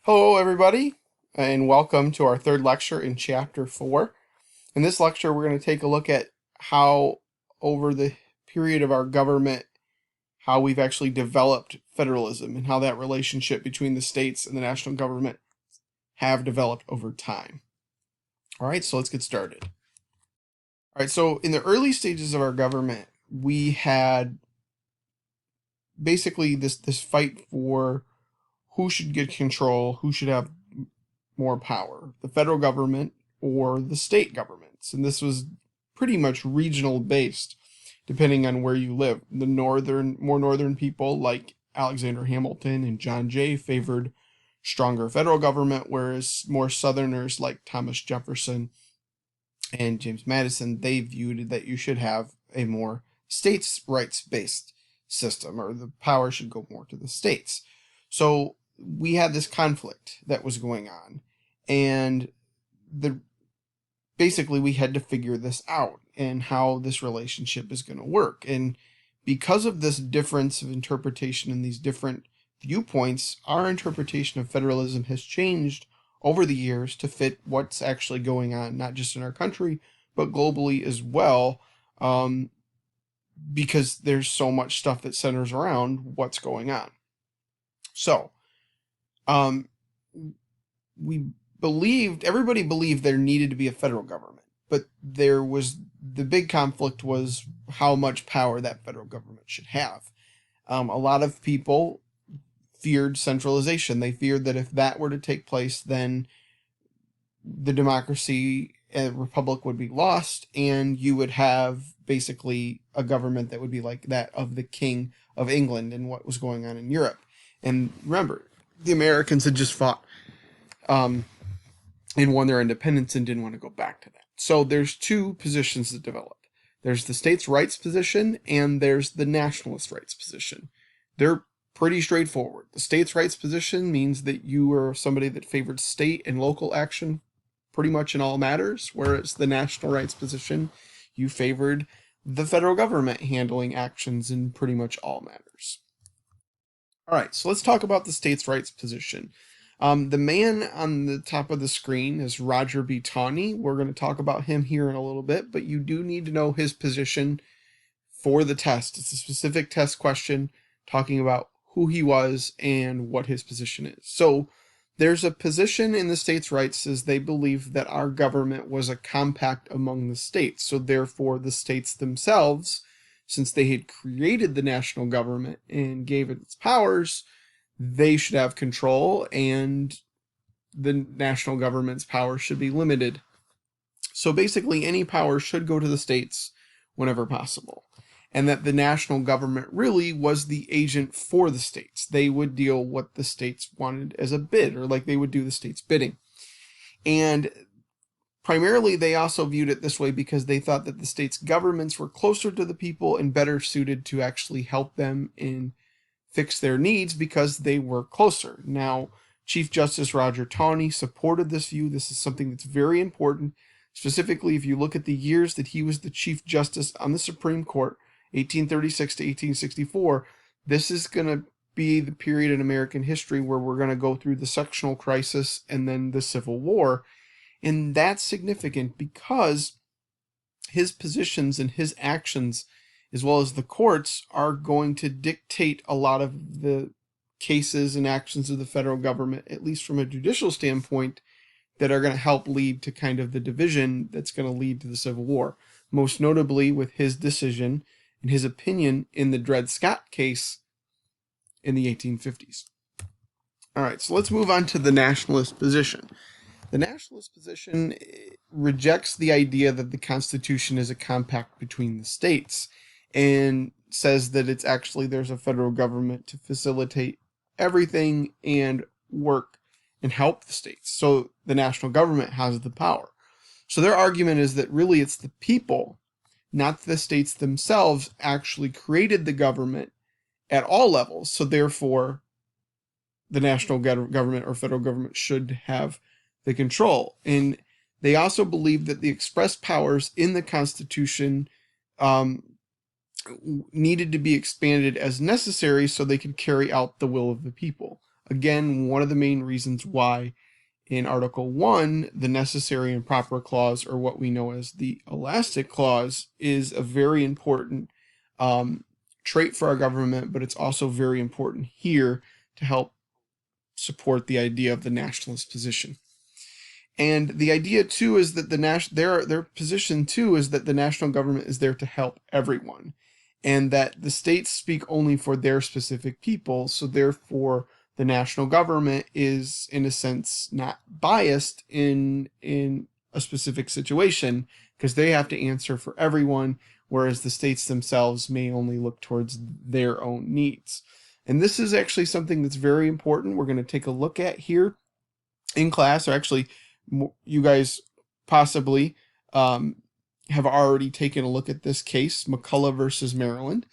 Hello, everybody, and welcome to our third lecture in Chapter 4. In this lecture, we're going to take a look at how, over the period of our government, how we've actually developed federalism and how that relationship between the states and the national government have developed over time. All right, so let's get started. All right, so in the early stages of our government, we had basically this fight for who should get control, who should have more power, the federal government or the state governments. And this was pretty much regional based, depending on where you live. The more northern people like Alexander Hamilton and John Jay favored stronger federal government, whereas more southerners like Thomas Jefferson and James Madison, they viewed that you should have a more states' rights based system, or the power should go more to the states. So we had this conflict that was going on, and basically we had to figure this out and how this relationship is going to work. And because of this difference of interpretation and these different viewpoints, our interpretation of federalism has changed over the years to fit what's actually going on, not just in our country, but globally as well, because there's so much stuff that centers around what's going on. So, everybody believed there needed to be a federal government, but the big conflict was how much power that federal government should have. A lot of people feared centralization. They feared that if that were to take place, then the democracy and republic would be lost, and you would have basically a government that would be like that of the King of England and what was going on in Europe. And remember, the Americans had just fought and won their independence and didn't want to go back to that. So there's two positions that develop. There's the states' rights position and there's the nationalist rights position. They're pretty straightforward. The states' rights position means that you are somebody that favored state and local action pretty much in all matters, whereas the national rights position, you favored the federal government handling actions in pretty much all matters. All right, so let's talk about the states' rights position. The man on the top of the screen is Roger B. Taney. We're going to talk about him here in a little bit, but you do need to know his position for the test. It's a specific test question talking about who he was and what his position is. So there's a position in the states' rights as they believe that our government was a compact among the states. So therefore the states themselves, since they had created the national government and gave it its powers, they should have control and the national government's power should be limited. So basically any power should go to the states whenever possible. And that the national government really was the agent for the states. They would deal what the states wanted as a bid, or like they would do the states' bidding. And primarily they also viewed it this way because they thought that the states' governments were closer to the people and better suited to actually help them in fix their needs because they were closer. Now, Chief Justice Roger Taney supported this view. This is something that's very important. Specifically, if you look at the years that he was the Chief Justice on the Supreme Court, 1836 to 1864, this is going to be the period in American history where we're going to go through the sectional crisis and then the Civil War. And that's significant because his positions and his actions, as well as the courts, are going to dictate a lot of the cases and actions of the federal government, at least from a judicial standpoint, that are going to help lead to kind of the division that's going to lead to the Civil War. Most notably with his decision and his opinion in the Dred Scott case in the 1850s. All right, so let's move on to the nationalist position. The nationalist position rejects the idea that the Constitution is a compact between the states and says that it's actually there's a federal government to facilitate everything and work and help the states. So the national government has the power. So their argument is that really it's the people, not the states themselves, actually created the government at all levels. So therefore, the national government or federal government should have the control. And they also believe that the express powers in the Constitution needed to be expanded as necessary so they could carry out the will of the people. Again, one of the main reasons why in Article 1, the necessary and proper clause, or what we know as the elastic clause, is a very important trait for our government, but it's also very important here to help support the idea of the nationalist position. And the idea too is that their position too is that the national government is there to help everyone, and that the states speak only for their specific people. So therefore, the national government is, in a sense, not biased in a specific situation because they have to answer for everyone, whereas the states themselves may only look towards their own needs. And this is actually something that's very important. We're going to take a look at here in class, or actually, you guys possibly have already taken a look at this case, McCullough versus Maryland.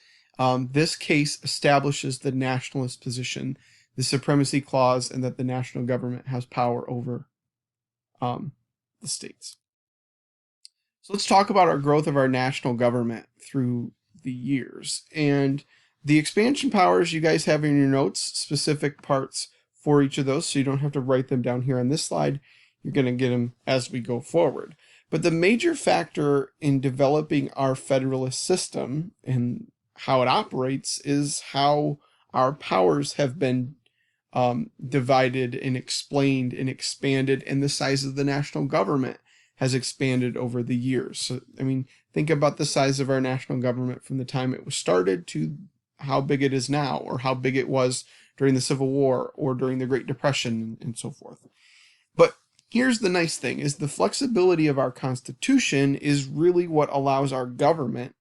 This case establishes the nationalist position, the supremacy clause, and that the national government has power over the states. So let's talk about our growth of our national government through the years. And the expansion powers, you guys have in your notes specific parts for each of those, so you don't have to write them down here on this slide. You're going to get them as we go forward. But the major factor in developing our federalist system and how it operates is how our powers have been divided and explained and expanded, and the size of the national government has expanded over the years. So, I mean, think about the size of our national government from the time it was started to how big it is now, or how big it was during the Civil War or during the Great Depression and so forth. But here's the nice thing, is the flexibility of our Constitution is really what allows our government,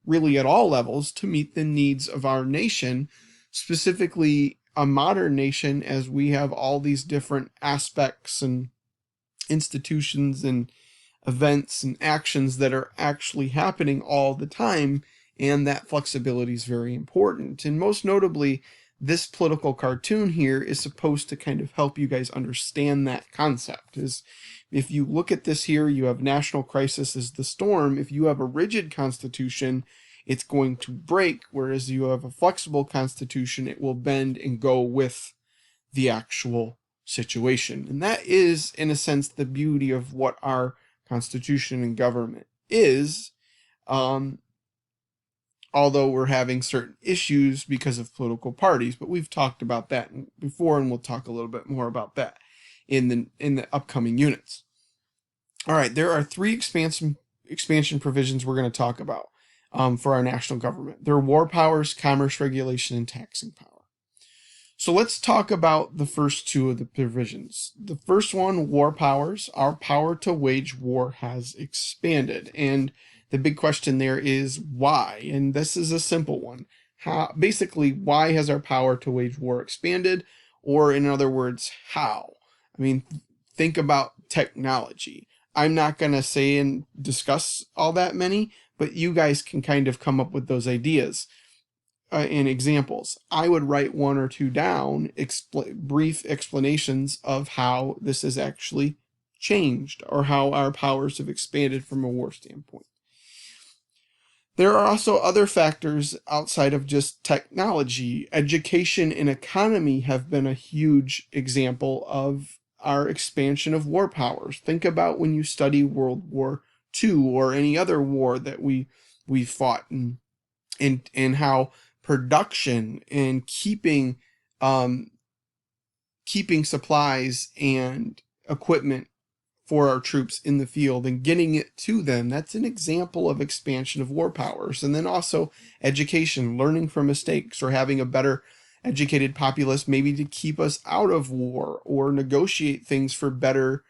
really at all levels, to meet the needs of our nation, specifically a modern nation, as we have all these different aspects and institutions and events and actions that are actually happening all the time, and that flexibility is very important. And most notably, this political cartoon here is supposed to kind of help you guys understand that concept. Is if you look at this here, you have national crisis as the storm. If you have a rigid constitution, it's going to break, whereas you have a flexible constitution, it will bend and go with the actual situation. And that is, in a sense, the beauty of what our constitution and government is, although we're having certain issues because of political parties. But we've talked about that before, and we'll talk a little bit more about that in the upcoming units. All right, there are three expansion provisions we're going to talk about for our national government. They're war powers, commerce regulation, and taxing power. So let's talk about the first two of the provisions. The first one, war powers. Our power to wage war has expanded. And the big question there is why? And this is a simple one. Basically, why has our power to wage war expanded? Or in other words, how? I mean, think about technology. I'm not going to say and discuss all that many, but you guys can kind of come up with those ideas and examples. I would write one or two down, brief explanations of how this has actually changed, or how our powers have expanded from a war standpoint. There are also other factors outside of just technology. Education and economy have been a huge example of our expansion of war powers. Think about when you study World War II or any other war that we fought, and how production and keeping supplies and equipment for our troops in the field and getting it to them, that's an example of expansion of war powers. And then also education, learning from mistakes, or having a better educated populace, maybe to keep us out of war, or negotiate things for better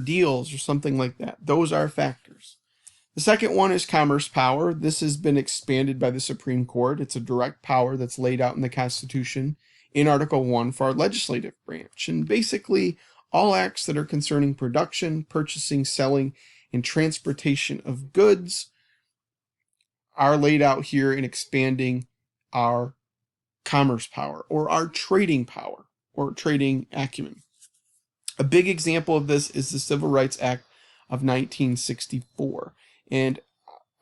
deals or something like that. Those are factors. The second one is commerce power. This has been expanded by the Supreme Court. It's a direct power that's laid out in the Constitution in Article 1 for our legislative branch. And basically, all acts that are concerning production, purchasing, selling, and transportation of goods are laid out here in expanding our commerce power, or our trading power, or trading acumen. A big example of this is the Civil Rights Act of 1964. And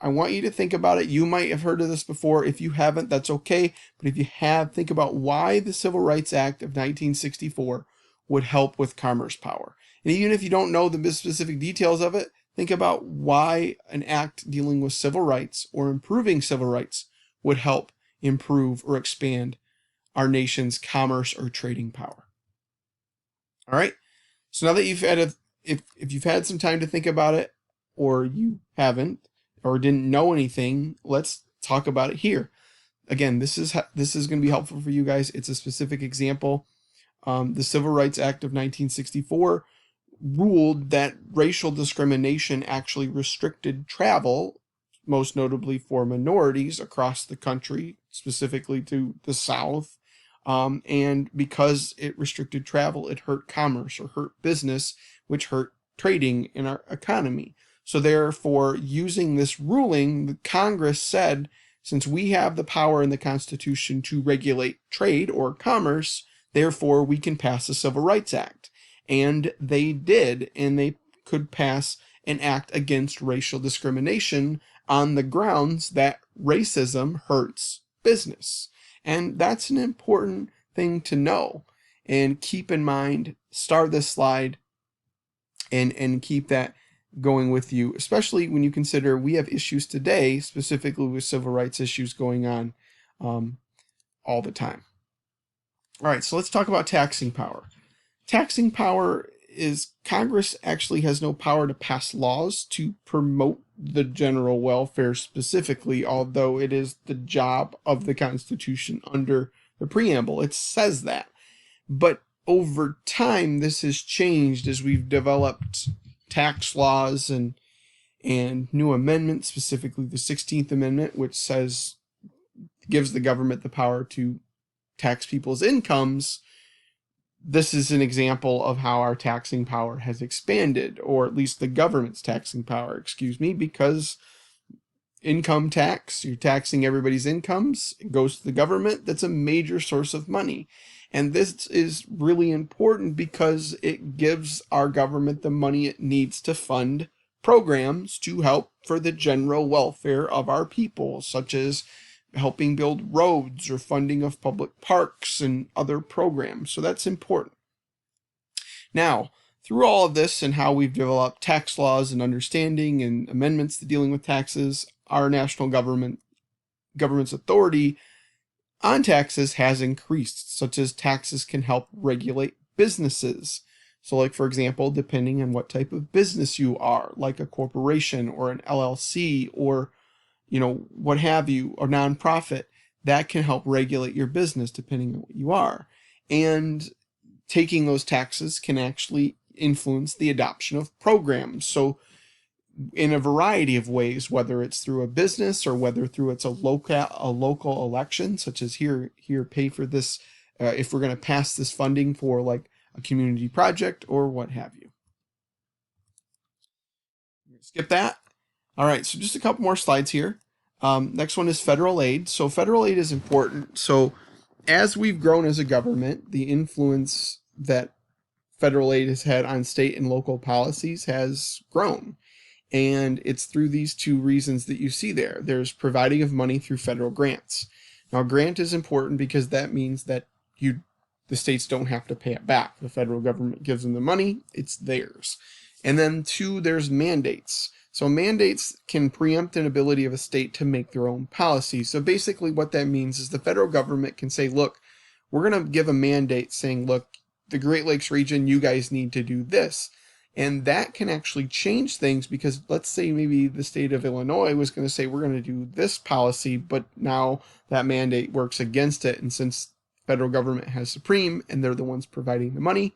I want you to think about it. You might have heard of this before. If you haven't, that's okay. But if you have, think about why the Civil Rights Act of 1964 would help with commerce power. And even if you don't know the specific details of it, think about why an act dealing with civil rights or improving civil rights would help improve or expand our nation's commerce or trading power. All right. So now that you've had if you've had some time to think about it, or you haven't, or didn't know anything, let's talk about it here. Again, this is going to be helpful for you guys. It's a specific example. The Civil Rights Act of 1964 ruled that racial discrimination actually restricted travel, most notably for minorities across the country, specifically to the South. And because it restricted travel, it hurt commerce or hurt business, which hurt trading in our economy. So therefore, using this ruling, the Congress said, since we have the power in the Constitution to regulate trade or commerce, therefore we can pass a Civil Rights Act. And they did, and they could pass an act against racial discrimination on the grounds that racism hurts business. And that's an important thing to know and keep in mind. Star this slide and keep that going with you, especially when you consider we have issues today, specifically with civil rights issues going on all the time. All right, so let's talk about taxing power. Taxing power is Congress actually has no power to pass laws to promote the general welfare specifically, although it is the job of the Constitution under the preamble. It says that. But over time, this has changed as we've developed tax laws and new amendments, specifically the 16th Amendment, which says gives the government the power to tax people's incomes. This is an example of how our taxing power has expanded, or at least the government's taxing power, because income tax, you're taxing everybody's incomes, it goes to the government. That's a major source of money. And this is really important because it gives our government the money it needs to fund programs to help for the general welfare of our people, such as helping build roads or funding of public parks and other programs. So that's important. Now, through all of this and how we've developed tax laws and understanding and amendments to dealing with taxes, our national government's authority on taxes has increased, such as taxes can help regulate businesses. So like, for example, depending on what type of business you are, like a corporation or an LLC or what have you, or nonprofit, that can help regulate your business depending on what you are. And taking those taxes can actually influence the adoption of programs. So in a variety of ways, whether it's through a business or whether through a local election, such as here pay for this, if we're going to pass this funding for like a community project or what have you. Skip that. All right, so just a couple more slides here. Next one is federal aid. So federal aid is important. So as we've grown as a government, the influence that federal aid has had on state and local policies has grown. And it's through these two reasons that you see there. There's providing of money through federal grants. Now, a grant is important because that means that the states don't have to pay it back. The federal government gives them the money, it's theirs. And then two, there's mandates. So mandates can preempt an ability of a state to make their own policy. So basically what that means is the federal government can say, look, we're going to give a mandate saying, look, the Great Lakes region, you guys need to do this. And that can actually change things because let's say maybe the state of Illinois was going to say, we're going to do this policy, but now that mandate works against it. And since federal government has supreme and they're the ones providing the money,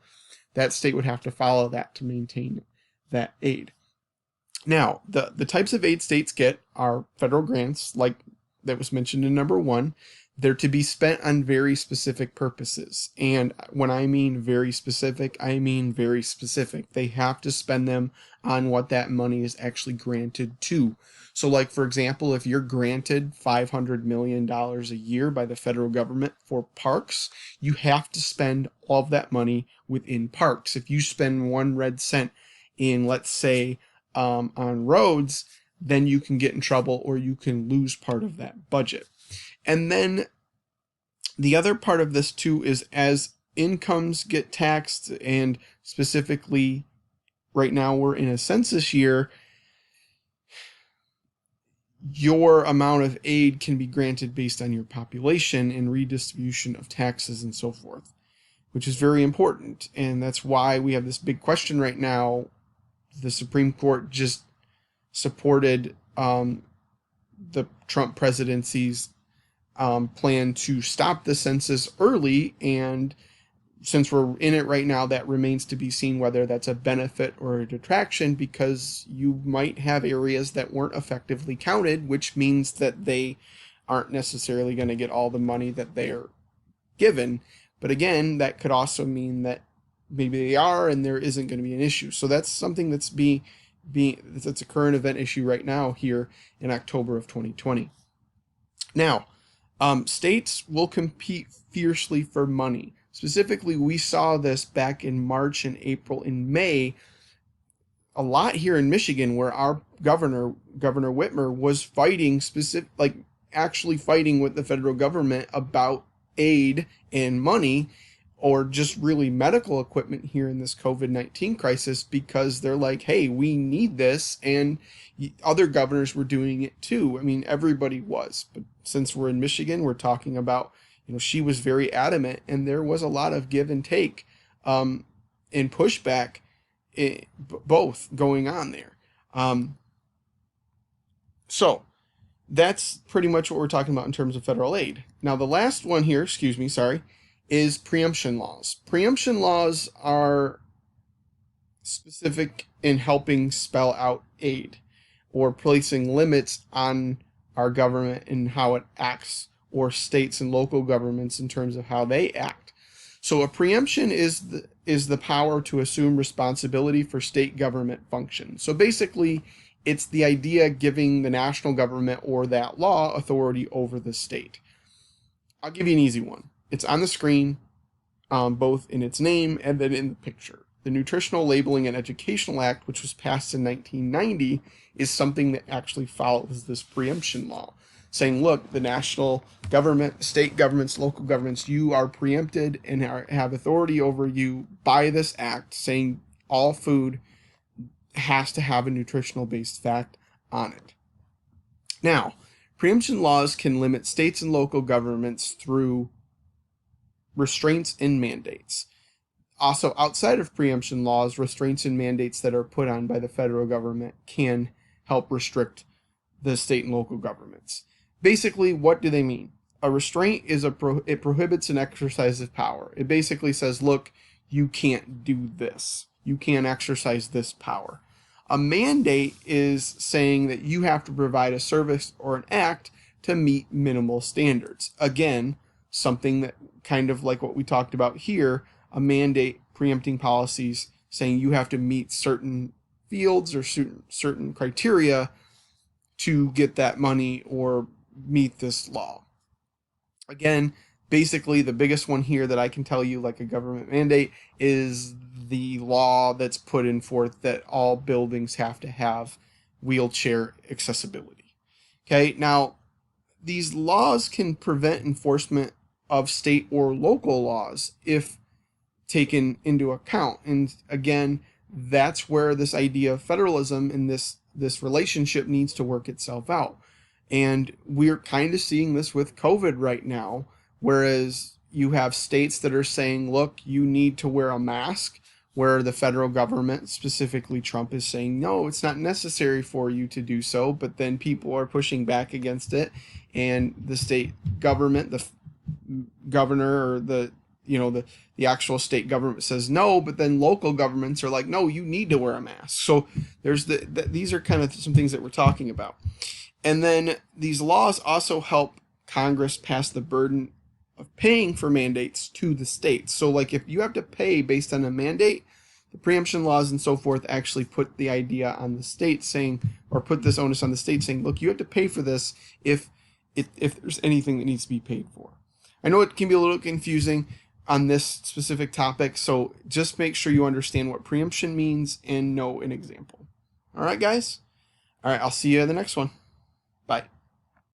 that state would have to follow that to maintain that aid. Now, the types of aid states get are federal grants, like that was mentioned in number 1. They're to be spent on very specific purposes. And when I mean very specific, I mean very specific. They have to spend them on what that money is actually granted to. So like, for example, if you're granted $500 million a year by the federal government for parks, you have to spend all of that money within parks. If you spend 1 red cent in, let's say, on roads, then you can get in trouble or you can lose part of that budget. And then the other part of this too is as incomes get taxed, and specifically right now we're in a census year, your amount of aid can be granted based on your population and redistribution of taxes and so forth, which is very important. And that's why we have this big question right now. The Supreme Court just supported the Trump presidency's plan to stop the census early, and since we're in it right now, that remains to be seen whether that's a benefit or a detraction, because you might have areas that weren't effectively counted, which means that they aren't necessarily going to get all the money that they're given. But again, that could also mean that maybe they are and there isn't going to be an issue. So that's something that's that's a current event issue right now here in October of 2020. Now, states will compete fiercely for money. Specifically, we saw this back in March and April and May a lot here in Michigan, where our Governor Whitmer, was fighting actually fighting with the federal government about aid and money, or just really medical equipment here in this COVID-19 crisis, because they're like, hey, we need this. And other governors were doing it too. I mean, everybody was. But since we're in Michigan, we're talking about, she was very adamant, and there was a lot of give and take and pushback, both going on there. So that's pretty much what we're talking about in terms of federal aid. Now, the last one here, is preemption laws. Preemption laws are specific in helping spell out aid, or placing limits on our government and how it acts, or states and local governments in terms of how they act. So a preemption is the power to assume responsibility for state government functions. So basically, it's the idea giving the national government or that law authority over the state. I'll give you an easy one. It's on the screen, both in its name and then in the picture. The Nutritional Labeling and Educational Act, which was passed in 1990, is something that actually follows this preemption law, saying, look, the national government, state governments, local governments, you are preempted and have authority over you by this act, saying all food has to have a nutritional based fact on it. Now, preemption laws can limit states and local governments through restraints and mandates. Also, outside of preemption laws, restraints and mandates that are put on by the federal government can help restrict the state and local governments. Basically, what do they mean? A restraint is it prohibits an exercise of power. It basically says, look, you can't do this. You can't exercise this power. A mandate is saying that you have to provide a service or an act to meet minimal standards. Again, something that kind of like what we talked about here, a mandate preempting policies, saying you have to meet certain fields or certain criteria to get that money or meet this law. Again, basically the biggest one here that I can tell you, like a government mandate, is the law that's put in forth that all buildings have to have wheelchair accessibility. Okay, now these laws can prevent enforcement of state or local laws if taken into account. And again, that's where this idea of federalism and this relationship needs to work itself out. And we're kind of seeing this with COVID right now, whereas you have states that are saying, look, you need to wear a mask, where the federal government, specifically Trump, is saying, no, it's not necessary for you to do so. But then people are pushing back against it. And the state government, the governor, or the actual state government says no, but then local governments are like, no, you need to wear a mask. So there's these are kind of some things that we're talking about. And then these laws also help Congress pass the burden of paying for mandates to the states. So like if you have to pay based on a mandate, the preemption laws and so forth actually put the idea on the state saying, or put this onus on the state saying, look, you have to pay for this if there's anything that needs to be paid for. I know it can be a little confusing on this specific topic, so just make sure you understand what preemption means and know an example. All right, guys? All right, I'll see you in the next one.